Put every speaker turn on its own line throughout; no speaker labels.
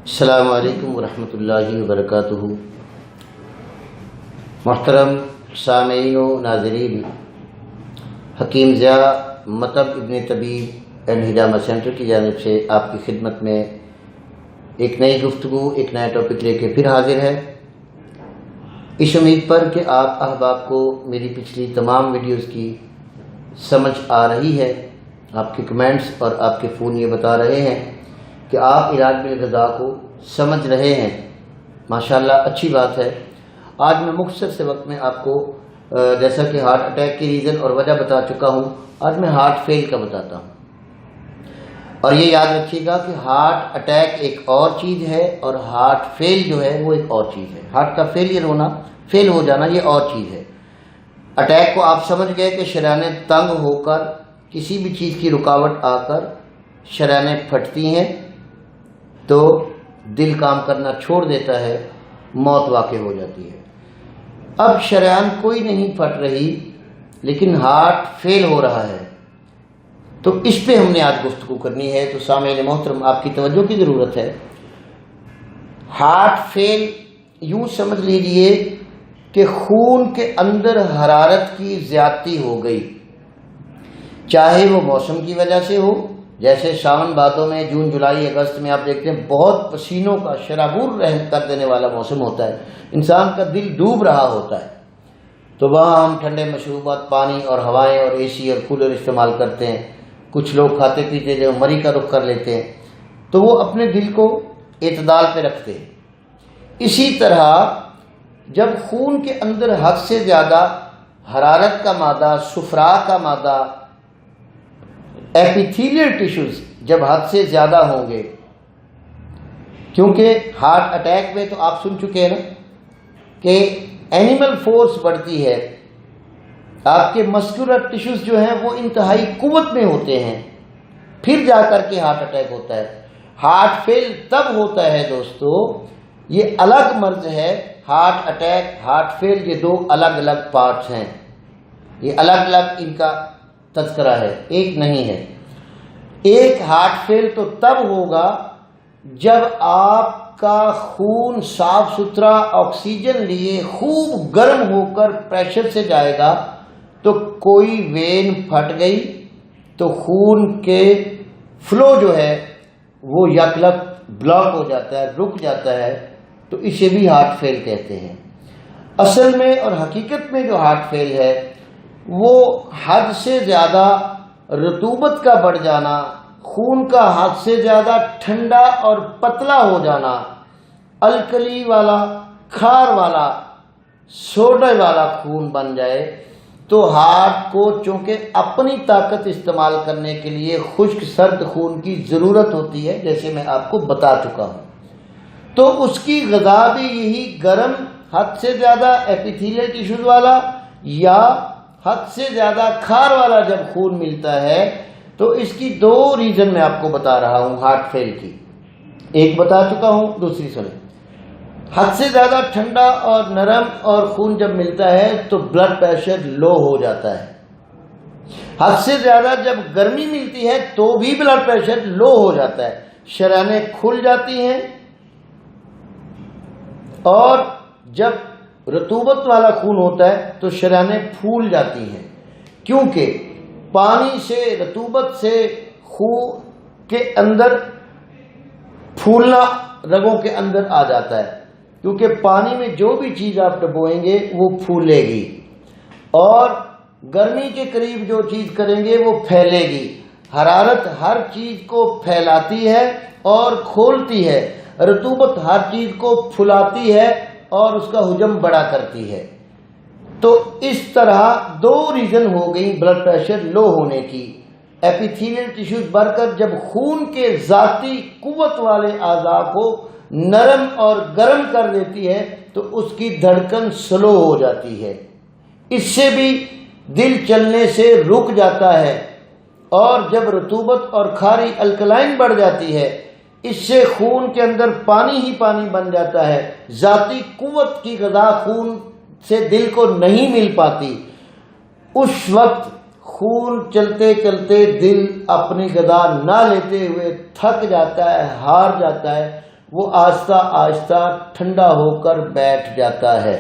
السلام علیکم ورحمۃ اللہ وبرکاتہ۔ محترم سامعین و ناظرین، حکیم ضیاء مطب ابن طبیب اینڈ ہجامہ سینٹر کی جانب سے آپ کی خدمت میں ایک نئی گفتگو، ایک نیا ٹاپک لے کے پھر حاضر ہے، اس امید پر کہ آپ احباب کو میری پچھلی تمام ویڈیوز کی سمجھ آ رہی ہے۔ آپ کے کمنٹس اور آپ کے فون یہ بتا رہے ہیں کہ آپ علاج بالغذا کو سمجھ رہے ہیں۔ ماشاءاللہ اچھی بات ہے۔ آج میں مختصر سے وقت میں آپ کو جیسا کہ ہارٹ اٹیک کی ریزن اور وجہ بتا چکا ہوں، آج میں ہارٹ فیل کا بتاتا ہوں۔ اور یہ یاد رکھیے گا کہ ہارٹ اٹیک ایک اور چیز ہے اور ہارٹ فیل جو ہے وہ ایک اور چیز ہے۔ ہارٹ کا فیلئر ہونا، فیل ہو جانا، یہ اور چیز ہے۔ اٹیک کو آپ سمجھ گئے کہ شریانیں تنگ ہو کر کسی بھی چیز کی رکاوٹ آ کر شریانیں پھٹتی ہیں تو دل کام کرنا چھوڑ دیتا ہے، موت واقع ہو جاتی ہے۔ اب شریان کوئی نہیں پھٹ رہی لیکن ہارٹ فیل ہو رہا ہے، تو اس پہ ہم نے آج گفتگو کرنی ہے۔ تو سامعین محترم، آپ کی توجہ کی ضرورت ہے۔ ہارٹ فیل یوں سمجھ لیجئے کہ خون کے اندر حرارت کی زیادتی ہو گئی، چاہے وہ موسم کی وجہ سے ہو، جیسے ساون بھادوں میں، جون جولائی اگست میں آپ دیکھتے ہیں بہت پسینوں کا شرابور رحم کر دینے والا موسم ہوتا ہے، انسان کا دل ڈوب رہا ہوتا ہے، تو وہاں ہم ٹھنڈے مشروبات، پانی اور ہوائیں اور اے سی اور کولر استعمال کرتے ہیں۔ کچھ لوگ کھاتے پیتے جو مری کا رخ کر لیتے ہیں، تو وہ اپنے دل کو اعتدال پہ رکھتے ہیں۔ اسی طرح جب خون کے اندر حد سے زیادہ حرارت کا مادہ، صفرا کا مادہ، ایپیتھیلیل ٹیشوز جب حد سے زیادہ ہوں گے، کیونکہ ہارٹ اٹیک میں تو آپ سن چکے ہیں نا کہ اینیمل فورس بڑھتی ہے، آپ کے مسکولر ٹیشوز جو ہیں وہ انتہائی قوت میں ہوتے ہیں، پھر جا کر کے ہارٹ اٹیک ہوتا ہے۔ ہارٹ فیل تب ہوتا ہے دوستو، یہ الگ مرض ہے۔ ہارٹ اٹیک، ہارٹ فیل، یہ دو الگ الگ پارٹس ہیں، یہ الگ الگ ان کا تذکرہ ہے، ایک نہیں ہے۔ ایک ہارٹ فیل تو تب ہوگا جب آپ کا خون صاف ستھرا آکسیجن لیے خوب گرم ہو کر پریشر سے جائے گا، تو کوئی وین پھٹ گئی تو خون کے فلو جو ہے وہ یکلک بلاک ہو جاتا ہے، رک جاتا ہے، تو اسے بھی ہارٹ فیل کہتے ہیں۔ اصل میں اور حقیقت میں جو ہارٹ فیل ہے وہ حد سے زیادہ رطوبت کا بڑھ جانا، خون کا حد سے زیادہ ٹھنڈا اور پتلا ہو جانا، الکلی والا، کھار والا، سوڈا والا خون بن جائے، تو ہارٹ کو چونکہ اپنی طاقت استعمال کرنے کے لیے خشک سرد خون کی ضرورت ہوتی ہے، جیسے میں آپ کو بتا چکا ہوں، تو اس کی غذا بھی یہی گرم، حد سے زیادہ ایپیتھیلیل ٹیشوز والا یا حد سے زیادہ کھار والا جب خون ملتا ہے، تو اس کی دو ریزن میں آپ کو بتا رہا ہوں ہارٹ فیل کی، ایک بتا چکا ہوں، دوسری سنیں۔ حد سے زیادہ ٹھنڈا اور نرم اور خون جب ملتا ہے تو بلڈ پریشر لو ہو جاتا ہے، حد سے زیادہ جب گرمی ملتی ہے تو بھی بلڈ پریشر لو ہو جاتا ہے، شریانیں کھل جاتی ہیں، اور جب رطوبت والا خون ہوتا ہے تو شریانیں پھول جاتی ہیں، کیونکہ پانی سے، رطوبت سے خون کے اندر پھولنا رگوں کے اندر آ جاتا ہے، کیونکہ پانی میں جو بھی چیز آپ ڈبوئیں گے وہ پھولے گی، اور گرمی کے قریب جو چیز کریں گے وہ پھیلے گی۔ حرارت ہر چیز کو پھیلاتی ہے اور کھولتی ہے، رطوبت ہر چیز کو پھلاتی ہے اور اس کا حجم بڑا کرتی ہے۔ تو اس طرح دو ریزن ہو گئی بلڈ پریشر لو ہونے کی۔ ایپیتھیلیل ٹیشوز بڑھ کر جب خون کے ذاتی قوت والے اعضاء کو نرم اور گرم کر دیتی ہے تو اس کی دھڑکن سلو ہو جاتی ہے، اس سے بھی دل چلنے سے رک جاتا ہے، اور جب رطوبت اور کھاری الکلائن بڑھ جاتی ہے، اس سے خون کے اندر پانی ہی پانی بن جاتا ہے، ذاتی قوت کی غذا خون سے دل کو نہیں مل پاتی، اس وقت خون چلتے چلتے دل اپنی غذا نہ لیتے ہوئے تھک جاتا ہے، ہار جاتا ہے، وہ آہستہ آہستہ ٹھنڈا ہو کر بیٹھ جاتا ہے۔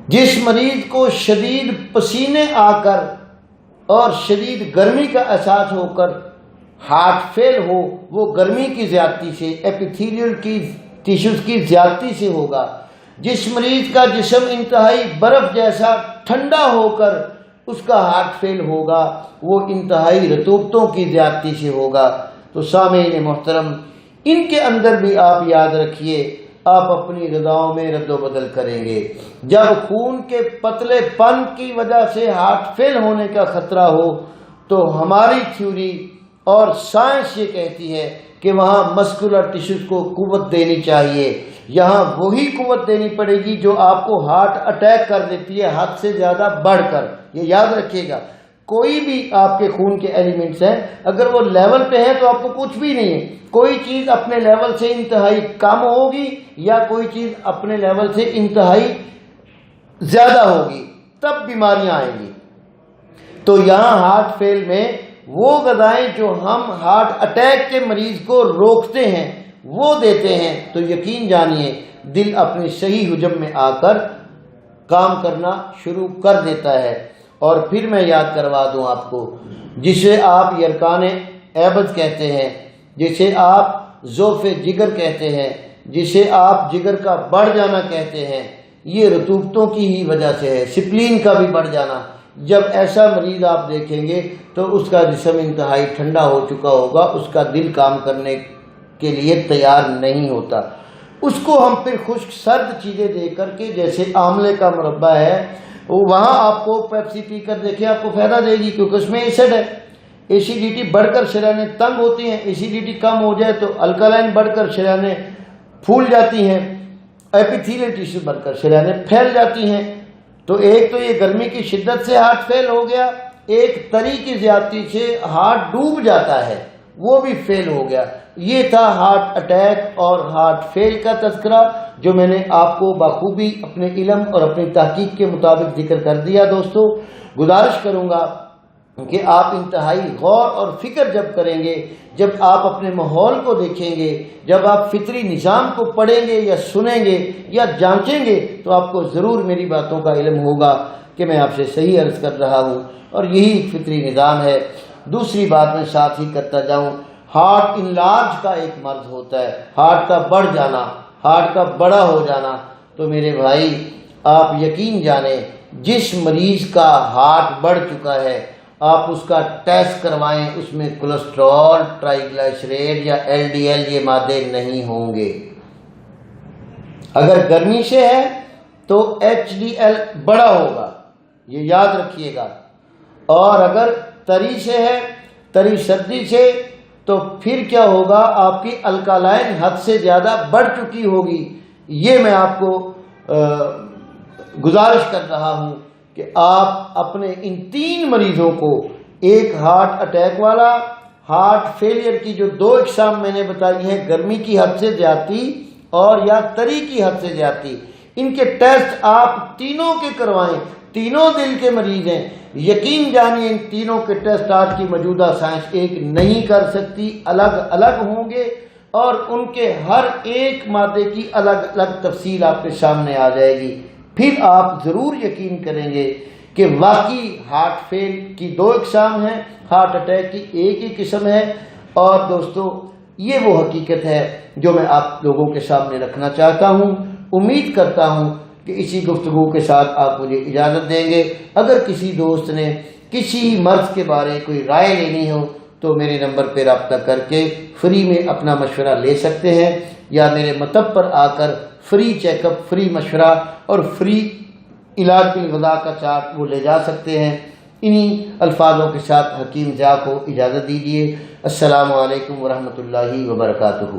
جس مریض کو شدید پسینے آ کر اور شدید گرمی کا احساس ہو کر ہارٹ فیل ہو، وہ گرمی کی زیادتی سے، ایپیتھیلیل کی ٹیشوز کی زیادتی سے ہوگا۔ جس مریض کا جسم انتہائی برف جیسا ٹھنڈا ہو کر اس کا ہارٹ فیل ہوگا، وہ انتہائی رطوبتوں کی زیادتی سے ہوگا۔ تو سامعین محترم، ان کے اندر بھی آپ یاد رکھیے، آپ اپنی غذاؤں میں رد و بدل کریں گے۔ جب خون کے پتلے پن کی وجہ سے ہارٹ فیل ہونے کا خطرہ ہو تو ہماری تھیوری اور سائنس یہ کہتی ہے کہ وہاں مسکولر ٹیشوز کو قوت دینی چاہیے، یہاں وہی قوت دینی پڑے گی جو آپ کو ہارٹ اٹیک کر دیتی ہے حد سے زیادہ بڑھ کر۔ یہ یاد رکھیے گا، کوئی بھی آپ کے خون کے ایلیمنٹس ہیں، اگر وہ لیول پہ ہیں تو آپ کو کچھ بھی نہیں ہے۔ کوئی چیز اپنے لیول سے انتہائی کم ہوگی یا کوئی چیز اپنے لیول سے انتہائی زیادہ ہوگی، تب بیماریاں آئیں گی۔ تو یہاں ہارٹ فیل میں وہ غذائیں جو ہم ہارٹ اٹیک کے مریض کو روکتے ہیں وہ دیتے ہیں، تو یقین جانیے دل اپنی صحیح حجم میں آ کر کام کرنا شروع کر دیتا ہے۔ اور پھر میں یاد کروا دوں آپ کو، جسے آپ یرکان ایبز کہتے ہیں، جسے آپ ضعف جگر کہتے ہیں، جسے آپ جگر کا بڑھ جانا کہتے ہیں، یہ رطوبتوں کی ہی وجہ سے ہے، سپلین کا بھی بڑھ جانا۔ جب ایسا مریض آپ دیکھیں گے تو اس کا جسم انتہائی ٹھنڈا ہو چکا ہوگا، اس کا دل کام کرنے کے لیے تیار نہیں ہوتا۔ اس کو ہم پھر خشک سرد چیزیں دے کر کے، جیسے آملے کا مربع ہے، وہاں آپ کو پیپسی پی کر دیکھیں، آپ کو فائدہ دے گی، کیونکہ اس میں ایسڈ ہے۔ ایسیڈیٹی بڑھ کر شریانیں تنگ ہوتی ہیں، ایسیڈیٹی کم ہو جائے تو الکالائن بڑھ کر شریانیں پھول جاتی ہیں، ایپیتھیلیل ٹیشو بڑھ کر شریانیں پھیل جاتی ہیں۔ تو ایک تو یہ گرمی کی شدت سے ہارٹ فیل ہو گیا، ایک تری کی زیادتی سے ہارٹ ڈوب جاتا ہے، وہ بھی فیل ہو گیا۔ یہ تھا ہارٹ اٹیک اور ہارٹ فیل کا تذکرہ، جو میں نے آپ کو بخوبی اپنے علم اور اپنی تحقیق کے مطابق ذکر کر دیا۔ دوستو، گزارش کروں گا کہ آپ انتہائی غور اور فکر جب کریں گے، جب آپ اپنے ماحول کو دیکھیں گے، جب آپ فطری نظام کو پڑھیں گے یا سنیں گے یا جانچیں گے، تو آپ کو ضرور میری باتوں کا علم ہوگا کہ میں آپ سے صحیح عرض کر رہا ہوں، اور یہی ایک فطری نظام ہے۔ دوسری بات میں ساتھ ہی کرتا جاؤں، ہارٹ انلارج کا ایک مرض ہوتا ہے، ہارٹ کا بڑھ جانا، ہارٹ کا بڑا ہو جانا۔ تو میرے بھائی، آپ یقین جانیں، جس مریض کا ہارٹ بڑھ چکا ہے، آپ اس کا ٹیسٹ کروائیں، اس میں کولیسٹرول، ٹرائیگلائسیرائڈ یا LDL یہ مادے نہیں ہوں گے۔ اگر گرمی سے ہے تو HDL بڑا ہوگا، یہ یاد رکھیے گا، اور اگر تری سے ہے، تری سردی سے، تو پھر کیا ہوگا، آپ کی الکالائن حد سے زیادہ بڑھ چکی ہوگی۔ یہ میں آپ کو گزارش کر رہا ہوں کہ آپ اپنے ان 3 مریضوں کو، ایک ہارٹ اٹیک والا، ہارٹ فیلئر کی جو 2 اقسام میں نے بتائی ہیں، گرمی کی حد سے زیادتی اور یا تری کی حد سے زیادتی، ان کے ٹیسٹ آپ تینوں کے کروائیں۔ تینوں دل کے مریض ہیں، یقین جانیے ان تینوں کے ٹیسٹ آج کی موجودہ سائنس ایک نہیں کر سکتی، الگ الگ ہوں گے، اور ان کے ہر ایک مادے کی الگ الگ تفصیل آپ کے سامنے آ جائے گی۔ پھر آپ ضرور یقین کریں گے کہ واقعی ہارٹ فیل کی 2 اقسام ہیں، ہارٹ اٹیک کی ایک ہی قسم ہے۔ اور دوستو، یہ وہ حقیقت ہے جو میں آپ لوگوں کے سامنے رکھنا چاہتا ہوں۔ امید کرتا ہوں کہ اسی گفتگو کے ساتھ آپ مجھے اجازت دیں گے۔ اگر کسی دوست نے کسی مرض کے بارے کوئی رائے لینی ہو تو میرے نمبر پہ رابطہ کر کے فری میں اپنا مشورہ لے سکتے ہیں، یا میرے مطب پر آ کر فری چیک اپ، فری مشورہ اور فری علاج بالغذا کا چارٹ وہ لے جا سکتے ہیں۔ انہی الفاظوں کے ساتھ حکیم ضیاء کو اجازت دیجیے۔ السلام علیکم ورحمۃ اللہ وبرکاتہ۔